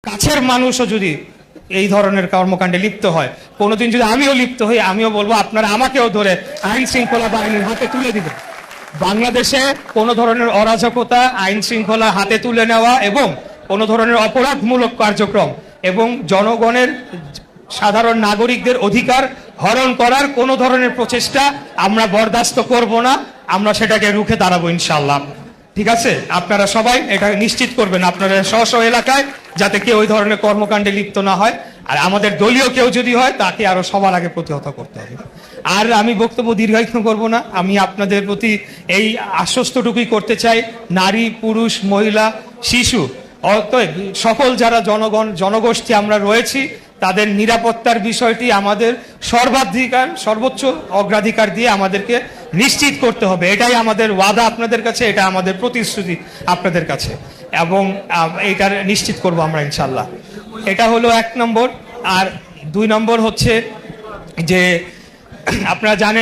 কাছের মানুষও যদি এই ধরনের কর্মকাণ্ডে লিপ্ত হয়, কোনোদিন যদি আমিও লিপ্ত হই, আমিও বলবো আপনারা আমাকেও ধরে আইন শৃঙ্খলা বাহিনীর হাতে তুলে দিবেন। বাংলাদেশে কোনো ধরনের অরাজকতা, আইন শৃঙ্খলা হাতে তুলে নেওয়া এবং কোনো ধরনের অপরাধমূলক কার্যক্রম এবং জনগণের, সাধারণ নাগরিকদের অধিকার হরণ করার কোনো ধরনের প্রচেষ্টা আমরা বরদাস্ত করব না। আমরা সেটাকে রুখে দাঁড়াবো ইনশাআল্লাহ। ঠিক আছে, আপনারা সবাই এটা নিশ্চিত করবেন আপনারা স্ব এলাকায় যাতে কেউ ওই ধরনের কর্মকাণ্ডে লিপ্ত না হয়, আর আমাদের দলীয় কেউ যদি হয় তাকে আরো সবার আগে প্রতিহত করতে হবে। আর আমি বক্তব্য দীর্ঘায়িত করব না, আমি আপনাদের প্রতি এই আশ্বস্তটুকুই করতে চাই, নারী, পুরুষ, মহিলা, শিশু, অতএব সকল যারা জনগোষ্ঠী আমরা রয়েছি তাদের নিরাপত্তার বিষয়টি আমাদের সর্বোচ্চ অগ্রাধিকার দিয়ে আমাদেরকে নিশ্চিত করতে হবে। এটাই আমাদের ওয়াদা আপনাদের কাছে, এটা আমাদের প্রতিশ্রুতি আপনাদের কাছে, এবং এটা নিশ্চিত করব আমরা ইনশাল্লাহ। এটা হলো 1 নম্বর। আর 2 নম্বর হচ্ছে যে আপনারা জানেন